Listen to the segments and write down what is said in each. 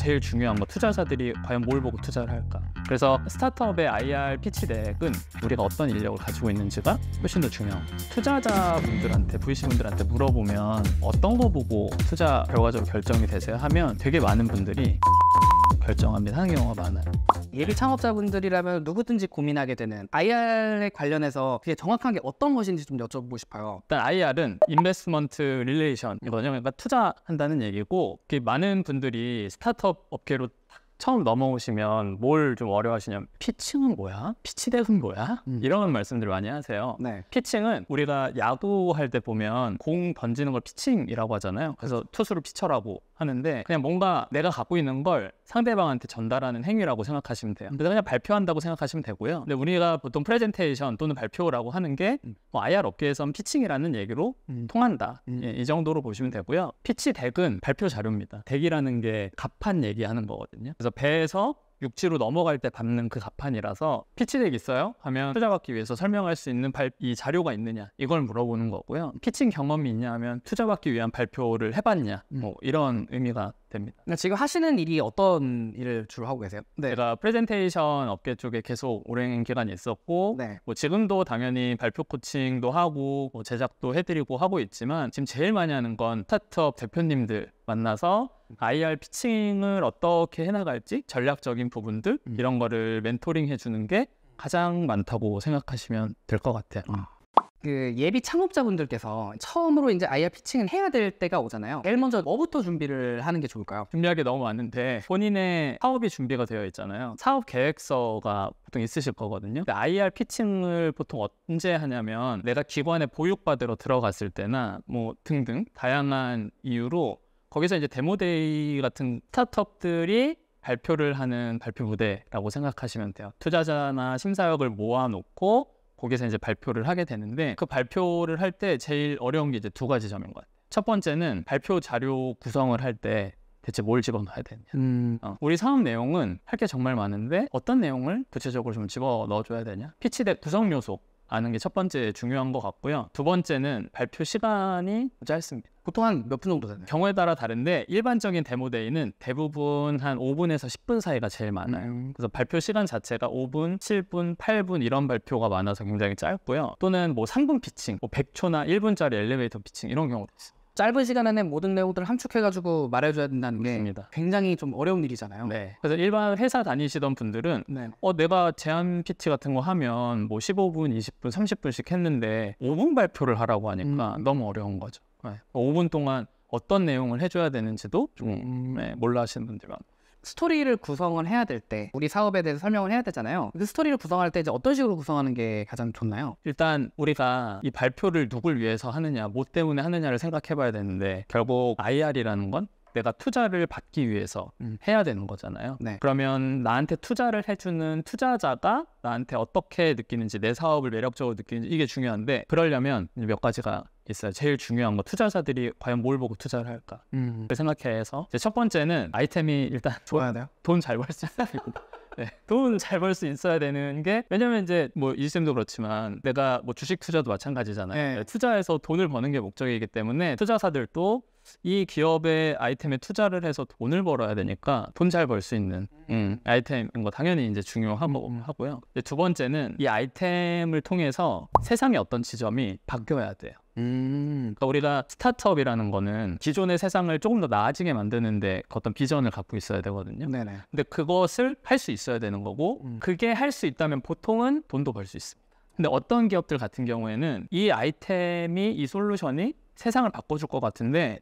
제일 중요한 거, 투자자들이 과연 뭘 보고 투자를 할까? 그래서 스타트업의 IR 피치 덱은 우리가 어떤 인력을 가지고 있는지가 훨씬 더 중요합니다. 투자자분들한테, VC분들한테 물어보면 어떤 거 보고 투자 결과적으로 결정이 되세요? 하면 되게 많은 분들이 결정합니다 하는 경우가 많아요. 예비 창업자분들이라면 누구든지 고민하게 되는 IR에 관련해서 그게 정확한 게 어떤 것인지 좀 여쭤보고 싶어요. 일단 IR은 인베스트먼트 릴레이션이거든요. 그러니까 투자한다는 얘기고, 많은 분들이 스타트업 업계로 처음 넘어오시면 뭘 좀 어려워하시냐면 피칭은 뭐야? 피치덱은 뭐야? 이런 말씀들을 많이 하세요. 네. 피칭은 우리가 야구할 때 보면 공 던지는 걸 피칭이라고 하잖아요. 그래서 투수를 피처라고 하는데 그냥 뭔가 내가 갖고 있는 걸 상대방한테 전달하는 행위라고 생각하시면 돼요. 그래서 그냥 발표한다고 생각하시면 되고요. 근데 우리가 보통 프레젠테이션 또는 발표라고 하는 게 뭐 IR 업계에선 피칭이라는 얘기로 통한다. 예, 이 정도로 보시면 되고요. 피치 덱은 발표 자료입니다. 덱이라는 게 갑판 얘기하는 거거든요. 그래서 배에서 육지로 넘어갈 때 밟는 그 갑판이라서 피치덱 있어요? 하면 투자받기 위해서 설명할 수 있는 이 자료가 있느냐, 이걸 물어보는 거고요. 피칭 경험이 있냐 하면 투자받기 위한 발표를 해봤냐, 뭐 이런 의미가 됩니다. 지금 하시는 일이 어떤 일을 주로 하고 계세요? 네. 제가 프레젠테이션 업계 쪽에 계속 오랜 기간 있었고, 네. 뭐 지금도 당연히 발표 코칭도 하고 뭐 제작도 해드리고 하고 있지만, 지금 제일 많이 하는 건 스타트업 대표님들 만나서 IR 피칭을 어떻게 해나갈지 전략적인 부분들, 이런 거를 멘토링 해주는 게 가장 많다고 생각하시면 될 것 같아요. 그 예비 창업자분들께서 처음으로 이제 IR 피칭을 해야 될 때가 오잖아요. 제일 먼저 뭐부터 준비를 하는 게 좋을까요? 준비할 게 너무 많은데 본인의 사업이 준비가 되어 있잖아요. 사업 계획서가 보통 있으실 거거든요. 근데 IR 피칭을 보통 언제 하냐면 내가 기관에 보육받으러 들어갔을 때나 뭐 등등 다양한 이유로 거기서 이제 데모데이 같은 스타트업들이 발표를 하는 발표 무대라고 생각하시면 돼요. 투자자나 심사역을 모아놓고 거기서 이제 발표를 하게 되는데, 그 발표를 할 때 제일 어려운 게 이제 두 가지 점인 것 같아요. 첫 번째는 발표 자료 구성을 할 때 대체 뭘 집어넣어야 되냐. 우리 사업 내용은 할 게 정말 많은데 어떤 내용을 구체적으로 좀 집어넣어줘야 되냐. 피치덱 구성 요소 아는 게 첫 번째 중요한 것 같고요. 두 번째는 발표 시간이 짧습니다. 보통 한 몇 분 정도 되나요? 경우에 따라 다른데 일반적인 데모데이는 대부분 한 5분에서 10분 사이가 제일 많아요. 그래서 발표 시간 자체가 5분, 7분, 8분 이런 발표가 많아서 굉장히 짧고요. 또는 뭐 3분 피칭, 뭐 100초나 1분짜리 엘리베이터 피칭 이런 경우도 있어요. 짧은 시간 안에 모든 내용들을 함축해가지고 말해줘야 된다는 게 맞습니다. 굉장히 좀 어려운 일이잖아요. 네. 그래서 일반 회사 다니시던 분들은 네. 내가 제안 PT 같은 거 하면 뭐 15분, 20분, 30분씩 했는데 5분 발표를 하라고 하니까 너무 어려운 거죠. 네. 5분 동안 어떤 내용을 해줘야 되는지도 좀 몰라 하시는 분들 많아요. 스토리를 구성을 해야 될 때 우리 사업에 대해서 설명을 해야 되잖아요. 그 스토리를 구성할 때 이제 어떤 식으로 구성하는 게 가장 좋나요? 일단 우리가 이 발표를 누굴 위해서 하느냐, 뭐 때문에 하느냐를 생각해 봐야 되는데, 결국 IR이라는 건 내가 투자를 받기 위해서 해야 되는 거잖아요. 네. 그러면 나한테 투자를 해주는 투자자가 나한테 어떻게 느끼는지, 내 사업을 매력적으로 느끼는지, 이게 중요한데, 그러려면 몇 가지가 있어요. 제일 중요한 거, 투자자들이 과연 뭘 보고 투자를 할까 그 생각해서 첫 번째는 아이템이 일단 좋아야 돼요? 돈 잘 벌 수 있어야 됩니다. 네, 돈 잘 벌 수 있어야 되는 게, 왜냐면 이제 뭐 이쌤도 그렇지만 내가 뭐 주식 투자도 마찬가지잖아요. 네. 투자해서 돈을 버는 게 목적이기 때문에 투자사들도 이 기업의 아이템에 투자를 해서 돈을 벌어야 되니까 돈 잘 벌 수 있는 아이템인 거 당연히 이제 중요하고요. 두 번째는 이 아이템을 통해서 세상의 어떤 지점이 바뀌어야 돼요. 그러니까 우리가 스타트업이라는 거는 기존의 세상을 조금 더 나아지게 만드는데 어떤 비전을 갖고 있어야 되거든요. 네네. 근데 그것을 할 수 있어야 되는 거고, 그게 할 수 있다면 보통은 돈도 벌 수 있습니다. 근데 어떤 기업들 같은 경우에는 이 아이템이, 이 솔루션이 세상을 바꿔줄 것 같은데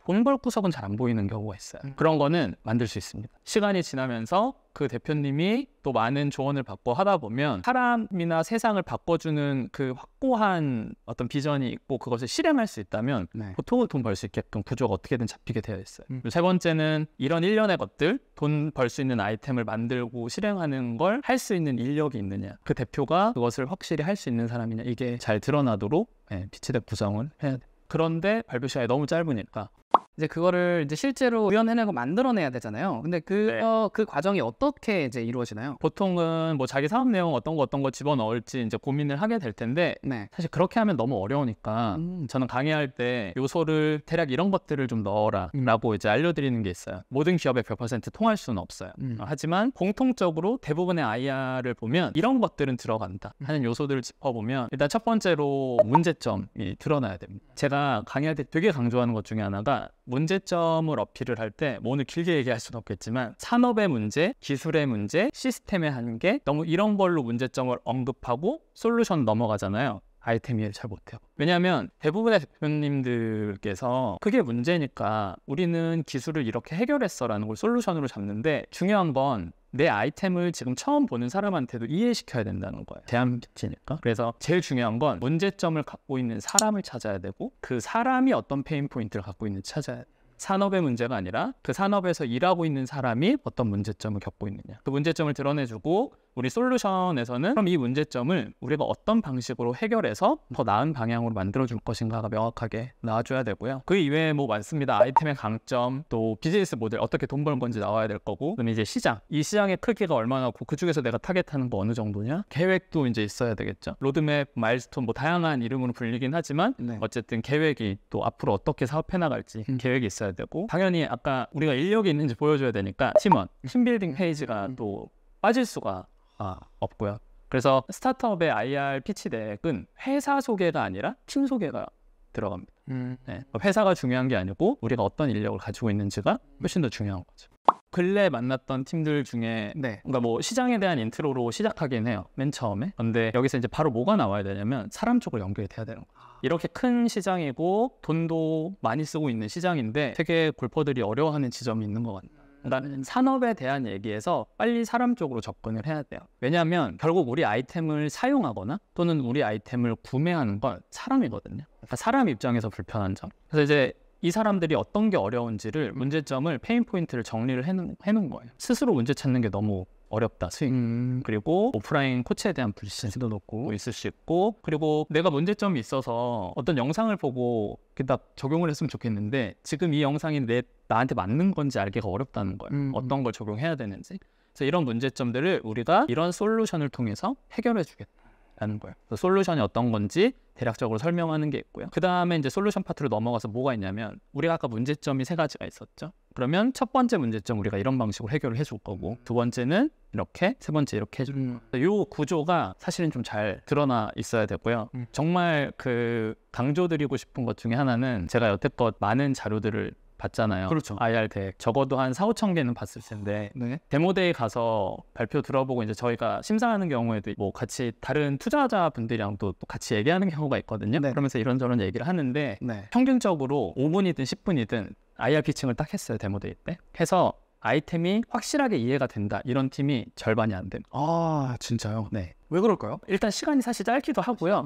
돈 벌 구석은 잘 안 보이는 경우가 있어요. 그런 거는 만들 수 있습니다. 시간이 지나면서 그 대표님이 또 많은 조언을 받고 하다 보면 사람이나 세상을 바꿔주는 그 확고한 어떤 비전이 있고 그것을 실행할 수 있다면 보통은 돈 벌 수 있게끔 구조가 어떻게든 잡히게 되어 있어요. 세 번째는 이런 일련의 것들, 돈 벌 수 있는 아이템을 만들고 실행하는 걸 할 수 있는 인력이 있느냐, 그 대표가 그것을 확실히 할 수 있는 사람이냐, 이게 잘 드러나도록 피치덱 구성을 해야 돼요. 그런데 발표 시간이 너무 짧으니까 이제 그거를 이제 실제로 구현해내고 만들어내야 되잖아요. 근데 그 과정이 어떻게 이제 이루어지나요? 보통은 뭐 자기 사업 내용 어떤 거 집어넣을지 이제 고민을 하게 될 텐데 네. 사실 그렇게 하면 너무 어려우니까 저는 강의할 때 요소를 대략 이런 것들을 좀 넣어라라고 이제 알려드리는 게 있어요. 모든 기업에 100% 통할 수는 없어요. 하지만 공통적으로 대부분의 IR을 보면 이런 것들은 들어간다 하는 요소들을 짚어보면 일단 첫 번째로 문제점이 드러나야 됩니다. 제가 강의할 때 되게 강조하는 것 중에 하나가 문제점을 어필을 할 때 뭐 오늘 길게 얘기할 수는 없겠지만 산업의 문제, 기술의 문제, 시스템의 한계 너무 이런 걸로 문제점을 언급하고 솔루션 넘어가잖아요. 아이템 이해를 잘 못해요. 왜냐하면 대부분의 대표님들께서 그게 문제니까 우리는 기술을 이렇게 해결했어라는 걸 솔루션으로 잡는데 중요한 건 내 아이템을 지금 처음 보는 사람한테도 이해시켜야 된다는 거예요. 대안기치니까. 그래서 제일 중요한 건 문제점을 갖고 있는 사람을 찾아야 되고 그 사람이 어떤 페인 포인트를 갖고 있는지 찾아야 돼요. 산업의 문제가 아니라 그 산업에서 일하고 있는 사람이 어떤 문제점을 겪고 있느냐. 그 문제점을 드러내주고 우리 솔루션에서는 그럼 이 문제점을 우리가 어떤 방식으로 해결해서 더 나은 방향으로 만들어줄 것인가가 명확하게 나와줘야 되고요. 그 이외에 뭐 많습니다. 아이템의 강점, 또 비즈니스 모델, 어떻게 돈 버는 건지 나와야 될 거고, 그다음에 이제 시장, 이 시장의 크기가 얼마나 고 그 중에서 내가 타겟하는 거 어느 정도냐, 계획도 이제 있어야 되겠죠. 로드맵, 마일스톤 뭐 다양한 이름으로 불리긴 하지만 어쨌든 계획이 또 앞으로 어떻게 사업해 나갈지 계획이 있어야 되고, 당연히 아까 우리가 인력이 있는지 보여줘야 되니까 팀원, 팀빌딩 페이지가 또 빠질 수가 없고요. 그래서 스타트업의 IR 피치 덱은 회사 소개가 아니라 팀 소개가 들어갑니다. 네. 회사가 중요한 게 아니고 우리가 어떤 인력을 가지고 있는지가 훨씬 더 중요한 거죠. 근래 만났던 팀들 중에 그러니까 뭐 시장에 대한 인트로로 시작하긴 해요. 맨 처음에. 근데 여기서 이제 바로 뭐가 나와야 되냐면 사람 쪽으로 연결이 돼야 되는 거예요. 이렇게 큰 시장이고 돈도 많이 쓰고 있는 시장인데 되게 골퍼들이 어려워하는 지점이 있는 것 같아요. 그러니까 산업에 대한 얘기에서 빨리 사람 쪽으로 접근을 해야 돼요. 왜냐하면 결국 우리 아이템을 사용하거나 또는 우리 아이템을 구매하는 건 사람이거든요. 그러니까 사람 입장에서 불편한 점. 그래서 이제 이 사람들이 어떤 게 어려운지를 문제점을 페인 포인트를 정리를 해놓은 거예요. 스스로 문제 찾는 게 너무 어렵다, 수익. 그리고 오프라인 코치에 대한 불신도 높고 있을 수 있고, 그리고 내가 문제점이 있어서 어떤 영상을 보고 딱 적용을 했으면 좋겠는데 지금 이 영상이 나한테 맞는 건지 알기가 어렵다는 거예요. 어떤 걸 적용해야 되는지. 그래서 이런 문제점들을 우리가 이런 솔루션을 통해서 해결해 주겠다는 거예요. 솔루션이 어떤 건지 대략적으로 설명하는 게 있고요. 그 다음에 이제 솔루션 파트로 넘어가서 뭐가 있냐면 우리가 아까 문제점이 3가지가 있었죠. 그러면 첫 번째 문제점 우리가 이런 방식으로 해결을 해줄 거고, 두 번째는 이렇게, 세 번째 이렇게 해줄 거고. 이 구조가 사실은 좀 잘 드러나 있어야 되고요. 정말 그 강조드리고 싶은 것 중에 하나는 제가 여태껏 많은 자료들을 봤잖아요. 그렇죠. IR 덱 적어도 한 4-5천 개는 봤을 텐데 데모데이 가서 발표 들어보고 이제 저희가 심사하는 경우에도 뭐 같이 다른 투자자분들이랑도 또 같이 얘기하는 경우가 있거든요. 그러면서 이런저런 얘기를 하는데 평균적으로 5분이든 10분이든 IR 피칭을 딱 했어요. 데모데이 때 해서 아이템이 확실하게 이해가 된다 이런 팀이 절반이 안 됩니다. 아 진짜요? 네. 왜 그럴까요? 일단 시간이 사실 짧기도 하고요.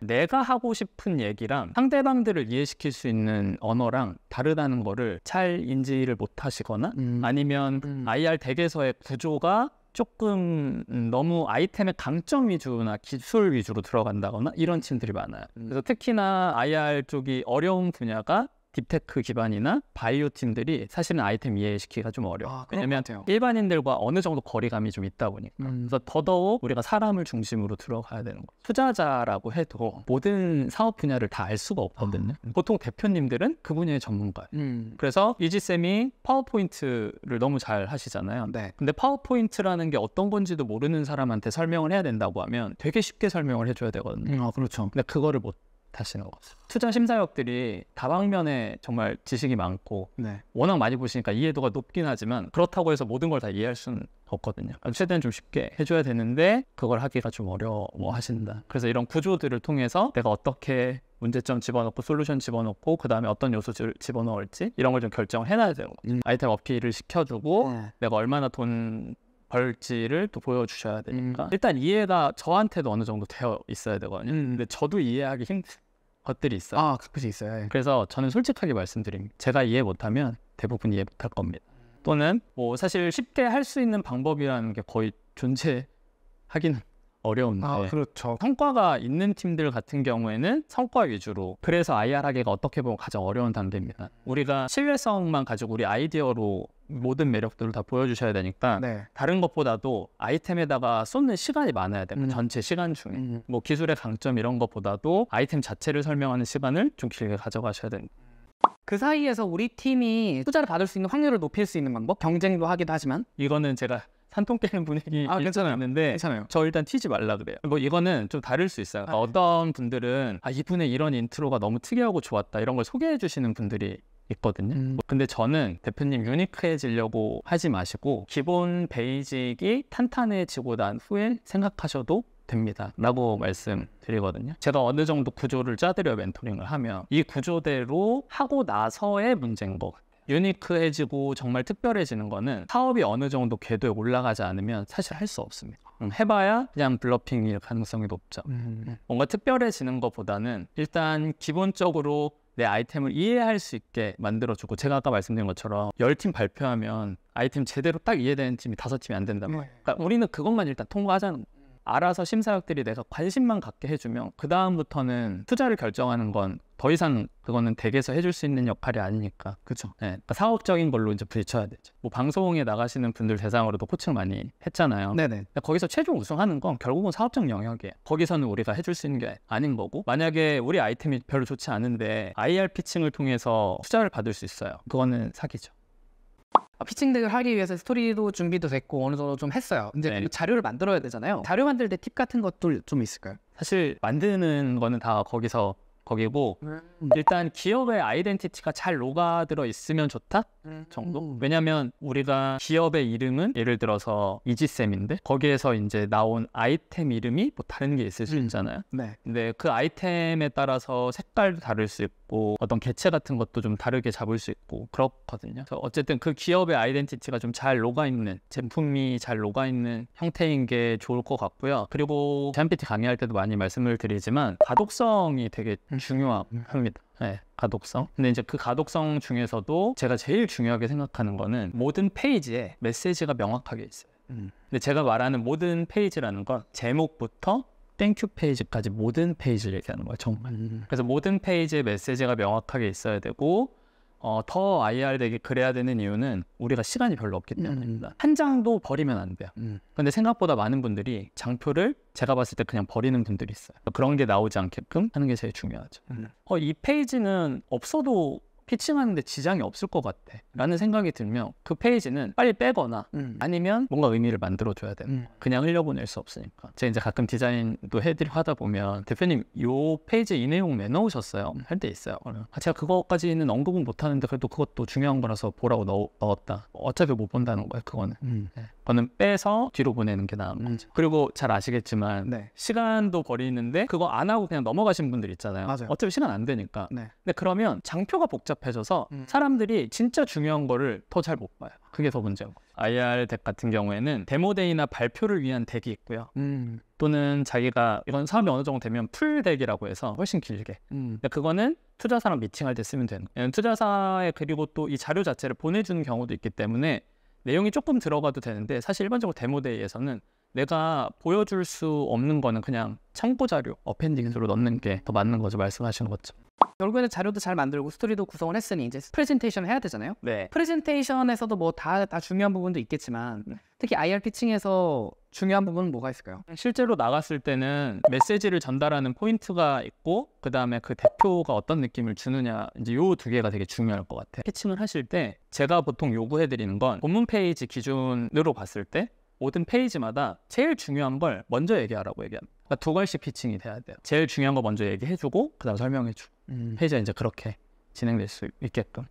내가 하고 싶은 얘기랑 상대방들을 이해시킬 수 있는 언어랑 다르다는 거를 잘 인지를 못 하시거나 아니면 IR 덱에서의 구조가 조금 너무 아이템의 강점 위주나 기술 위주로 들어간다거나 이런 팀들이 많아요. 그래서 특히나 IR 쪽이 어려운 분야가 딥테크 기반이나 바이오 팀들이 사실은 아이템 이해시키기가 좀 어려워요. 왜냐면 일반인들과 어느 정도 거리감이 좀 있다 보니까. 그래서 더더욱 우리가 사람을 중심으로 들어가야 되는 거예요. 투자자라고 해도 모든 사업 분야를 다 알 수가 없거든요. 보통 대표님들은 그 분야의 전문가예요. 그래서 이지쌤이 파워포인트를 너무 잘 하시잖아요. 근데 파워포인트라는 게 어떤 건지도 모르는 사람한테 설명을 해야 된다고 하면 되게 쉽게 설명을 해줘야 되거든요. 그렇죠. 근데 그거를 못 하시는 거죠. 투자 심사역들이 다방면에 정말 지식이 많고 워낙 많이 보시니까 이해도가 높긴 하지만 그렇다고 해서 모든 걸 다 이해할 수는 없거든요. 최대한 좀 쉽게 해줘야 되는데 그걸 하기가 좀 어려워하신다. 그래서 이런 구조들을 통해서 내가 어떻게 문제점 집어넣고 솔루션 집어넣고 그 다음에 어떤 요소를 집어넣을지 이런 걸 좀 결정을 해놔야 돼요. 아이템 어필을 시켜주고 내가 얼마나 돈 벌지를 또 보여주셔야 되니까 일단 이해가 저한테도 어느 정도 되어 있어야 되거든요. 근데 저도 이해하기 힘든 것들이 있어요. 가끔씩 있어요. 그래서 저는 솔직하게 말씀드립니다. 제가 이해 못하면 대부분 이해 못할 겁니다. 또는 뭐 사실 쉽게 할 수 있는 방법이라는 게 거의 존재하기는 어려운데 그렇죠. 성과가 있는 팀들 같은 경우에는 성과 위주로, 그래서 IR 하기가 어떻게 보면 가장 어려운 단계입니다. 우리가 신뢰성만 가지고 우리 아이디어로 모든 매력들을 다 보여주셔야 되니까 네. 다른 것보다도 아이템에다가 쏟는 시간이 많아야 돼요. 전체 시간 중에 뭐 기술의 강점 이런 것보다도 아이템 자체를 설명하는 시간을 좀 길게 가져가셔야 됩니다. 그 사이에서 우리 팀이 투자를 받을 수 있는 확률을 높일 수 있는 방법? 경쟁도 하기도 하지만. 이거는 제가 산통 깨는 분위기 있는데 괜찮아요. 저 일단 튀지 말라 그래요. 뭐 이거는 좀 다를 수 있어요. 어떤 분들은 이분의 이런 인트로가 너무 특이하고 좋았다 이런 걸 소개해 주시는 분들이 있거든요. 근데 저는 대표님 유니크해지려고 하지 마시고 기본 베이직이 탄탄해지고 난 후에 생각하셔도 됩니다 라고 말씀드리거든요. 제가 어느 정도 구조를 짜드려 멘토링을 하면 이 구조대로 하고 나서의 문제인 것 같아요. 유니크해지고 정말 특별해지는 거는 사업이 어느 정도 궤도에 올라가지 않으면 사실 할 수 없습니다. 해봐야 그냥 블러핑일 가능성이 높죠. 뭔가 특별해지는 것보다는 일단 기본적으로 내 아이템을 이해할 수 있게 만들어주고, 제가 아까 말씀드린 것처럼 10팀 발표하면 아이템 제대로 딱 이해되는 팀이 5팀이 안 된단 말이에요. 그러니까 우리는 그것만 일단 통과하자는 거예요. 알아서 심사역들이 내가 관심만 갖게 해주면 그 다음부터는 투자를 결정하는 건 더 이상 그거는 댁에서 해줄 수 있는 역할이 아니니까. 그렇죠. 네, 그러니까 사업적인 걸로 이제 부딪혀야 되죠. 뭐 방송에 나가시는 분들 대상으로도 코칭 많이 했잖아요. 네네. 거기서 최종 우승하는 건 결국은 사업적 영역이에요. 거기서는 우리가 해줄 수 있는 게 아닌 거고, 만약에 우리 아이템이 별로 좋지 않은데 IR 피칭을 통해서 투자를 받을 수 있어요. 그거는 사기죠. 피칭 덱을 하기 위해서 스토리도 준비도 됐고 어느 정도 좀 했어요. 이제 네. 그 자료를 만들어야 되잖아요. 자료 만들 때 팁 같은 것도 좀 있을까요? 사실 만드는 거는 다 거기고 일단 기업의 아이덴티티가 잘 녹아들어 있으면 좋다 정도? 왜냐면 우리가 기업의 이름은 예를 들어서 이지쌤인데 거기에서 이제 나온 아이템 이름이 뭐 다른 게 있을 수 있잖아요. 네. 근데 그 아이템에 따라서 색깔도 다를 수 있고 어떤 개체 같은 것도 좀 다르게 잡을 수 있고 그렇거든요. 그래서 어쨌든 그 기업의 아이덴티티가 좀 잘 녹아있는, 제품이 잘 녹아있는 형태인 게 좋을 것 같고요. 그리고 제한PT 강의할 때도 많이 말씀을 드리지만 가독성이 되게 중요합니다. 네, 가독성. 근데 이제 그 가독성 중에서도 제가 제일 중요하게 생각하는 거는 모든 페이지에 메시지가 명확하게 있어요. 근데 제가 말하는 모든 페이지라는 건 제목부터 땡큐 페이지까지 모든 페이지를 얘기하는 거예요, 정말. 그래서 모든 페이지에 메시지가 명확하게 있어야 되고, 더 IR 되게 그래야 되는 이유는 우리가 시간이 별로 없기 때문입니다. 한 장도 버리면 안 돼요. 근데 생각보다 많은 분들이 장표를 제가 봤을 때 그냥 버리는 분들이 있어요. 그런 게 나오지 않게끔 하는 게 제일 중요하죠. 이 페이지는 없어도 피칭하는데 지장이 없을 것 같아 라는 생각이 들면 그 페이지는 빨리 빼거나 아니면 뭔가 의미를 만들어줘야 돼요. 그냥 흘려보낼 수 없으니까. 제가 이제 가끔 디자인도 해드리고 하다 보면 대표님 요 페이지에 이 내용 왜 넣으셨어요? 할 때 있어요. 제가 그거까지는 언급은 못하는데 그래도 그것도 중요한 거라서 보라고 넣었다. 어차피 못 본다는 거예요, 그거는. 네. 그거는 빼서 뒤로 보내는 게 나은 거죠. 그리고 잘 아시겠지만 네. 시간도 버리는데 그거 안 하고 그냥 넘어가신 분들 있잖아요. 맞아요. 어차피 시간 안 되니까. 네. 근데 그러면 장표가 복잡해져서 사람들이 진짜 중요한 거를 더 잘 못 봐요. 그게 더 문제인 거죠. IR 덱 같은 경우에는 데모데이나 발표를 위한 덱이 있고요. 또는 자기가 이건 사업이 어느 정도 되면 풀 덱이라고 해서 훨씬 길게. 근데 그거는 투자사랑 미팅할 때 쓰면 되는 거예요. 투자사에 그리고 또 이 자료 자체를 보내주는 경우도 있기 때문에 내용이 조금 들어가도 되는데 사실 일반적으로 데모데이에서는 내가 보여줄 수 없는 거는 그냥 참고 자료, 어펜딩스로 넣는 게 더 맞는 거죠. 말씀하시는 것처럼. 결국에는 자료도 잘 만들고 스토리도 구성을 했으니 이제 프레젠테이션을 해야 되잖아요. 네. 프레젠테이션에서도 뭐 다 중요한 부분도 있겠지만 특히 IR 피칭에서 중요한 부분은 뭐가 있을까요? 실제로 나갔을 때는 메시지를 전달하는 포인트가 있고 그 다음에 그 대표가 어떤 느낌을 주느냐, 이제 요 두 개가 되게 중요할 것 같아요. 피칭을 하실 때 제가 보통 요구해드리는 건 본문 페이지 기준으로 봤을 때 모든 페이지마다 제일 중요한 걸 먼저 얘기하라고 얘기합니다. 그러니까 두 걸씩 피칭이 돼야 돼요. 제일 중요한 거 먼저 얘기해주고 그 다음 설명해주고 페이지가 이제 그렇게 진행될 수 있게끔.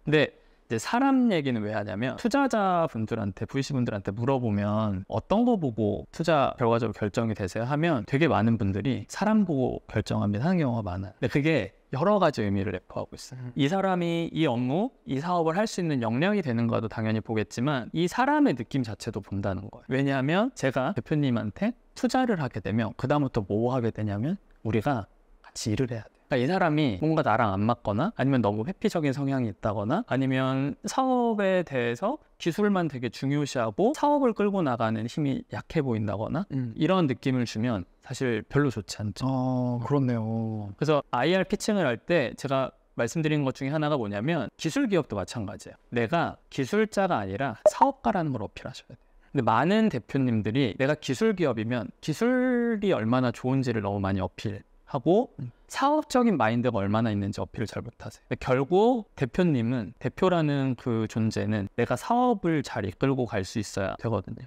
근데 이제 사람 얘기는 왜 하냐면 투자자분들한테, VC분들한테 물어보면 어떤 거 보고 투자 결과적으로 결정이 되세요? 하면 되게 많은 분들이 사람 보고 결정합니다 하는 경우가 많아요. 근데 그게 여러 가지 의미를 내포하고 있어요. 이 사람이 이 업무, 이 사업을 할 수 있는 역량이 되는가도 당연히 보겠지만 이 사람의 느낌 자체도 본다는 거예요. 왜냐하면 제가 대표님한테 투자를 하게 되면 그 다음부터 뭐 하게 되냐면 우리가 같이 일을 해야 돼요. 그러니까 이 사람이 뭔가 나랑 안 맞거나 아니면 너무 회피적인 성향이 있다거나 아니면 사업에 대해서 기술만 되게 중요시하고 사업을 끌고 나가는 힘이 약해 보인다거나 이런 느낌을 주면 사실 별로 좋지 않죠. 그렇네요. 그래서 IR 피칭을 할 때 제가 말씀드린 것 중에 하나가 뭐냐면 기술 기업도 마찬가지예요. 내가 기술자가 아니라 사업가라는 걸 어필하셔야 돼요. 근데 많은 대표님들이 내가 기술 기업이면 기술이 얼마나 좋은지를 너무 많이 어필하고 사업적인 마인드가 얼마나 있는지 어필을 잘 못하세요. 근데 결국 대표님은 대표라는 그 존재는 내가 사업을 잘 이끌고 갈 수 있어야 되거든요.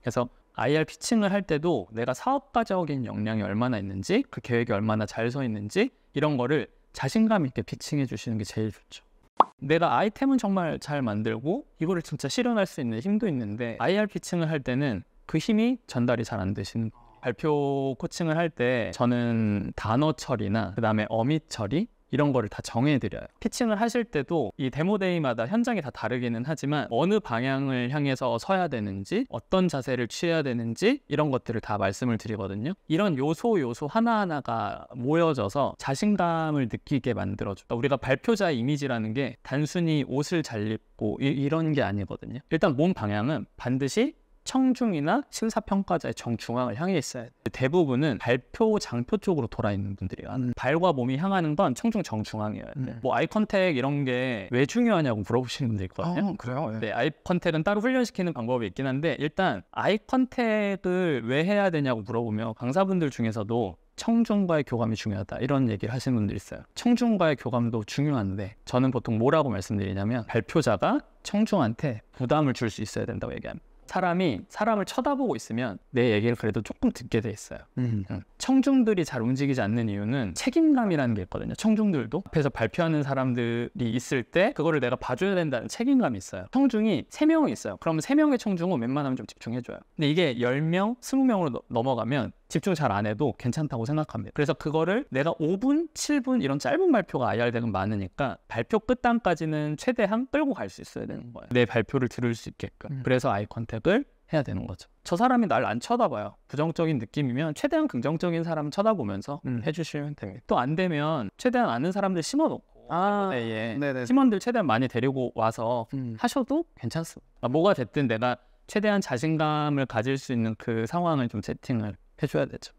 그래서 IR 피칭을 할 때도 내가 사업가적인 역량이 얼마나 있는지 그 계획이 얼마나 잘 서 있는지 이런 거를 자신감 있게 피칭해 주시는 게 제일 좋죠. 내가 아이템은 정말 잘 만들고 이거를 진짜 실현할 수 있는 힘도 있는데 IR 피칭을 할 때는 그 힘이 전달이 잘 안 되시는 거예요. 발표 코칭을 할 때 저는 단어 처리나 그다음에 어미 처리 이런 거를 다 정해드려요. 피칭을 하실 때도 이 데모데이마다 현장이 다 다르기는 하지만 어느 방향을 향해서 서야 되는지 어떤 자세를 취해야 되는지 이런 것들을 다 말씀을 드리거든요. 이런 요소 하나하나가 모여져서 자신감을 느끼게 만들어줘요. 우리가 발표자 이미지라는 게 단순히 옷을 잘 입고 이런 게 아니거든요. 일단 몸 방향은 반드시 청중이나 심사평가자의 정중앙을 향해 있어야 돼요. 대부분은 발표 장표 쪽으로 돌아 있는 분들이 많아요. 발과 몸이 향하는 건 청중 정중앙이어야 돼요. 뭐 아이 컨택 이런 게 왜 중요하냐고 물어보시는 분들 있거든요. 그래요? 네, 아이 컨택은 따로 훈련시키는 방법이 있긴 한데 일단 아이 컨택을 왜 해야 되냐고 물어보면 강사분들 중에서도 청중과의 교감이 중요하다 이런 얘기를 하시는 분들이 있어요. 청중과의 교감도 중요한데 저는 보통 뭐라고 말씀드리냐면 발표자가 청중한테 부담을 줄 수 있어야 된다고 얘기합니다. 사람이 사람을 쳐다보고 있으면 내 얘기를 그래도 조금 듣게 돼 있어요. 청중들이 잘 움직이지 않는 이유는 책임감이라는 게 있거든요. 청중들도 앞에서 발표하는 사람들이 있을 때 그거를 내가 봐줘야 된다는 책임감이 있어요. 청중이 3명이 있어요. 그러면 3명의 청중은 웬만하면 좀 집중해줘요. 근데 이게 10명, 20명으로 넘어가면 집중 잘 안 해도 괜찮다고 생각합니다. 그래서 그거를 내가 5분, 7분 이런 짧은 발표가 IR덱은 많으니까 발표 끝단까지는 최대한 끌고 갈 수 있어야 되는 거예요. 내 발표를 들을 수 있게끔. 그래서 아이 컨택을 해야 되는 거죠. 저 사람이 날 안 쳐다봐요. 부정적인 느낌이면 최대한 긍정적인 사람 쳐다보면서 해주시면 됩니다. 또 안 되면 최대한 아는 사람들 심어놓고 네네. 팀원들 최대한 많이 데리고 와서 하셔도 괜찮습니다. 뭐가 됐든 내가 최대한 자신감을 가질 수 있는 그 상황을 좀 세팅을 해줘야 되죠.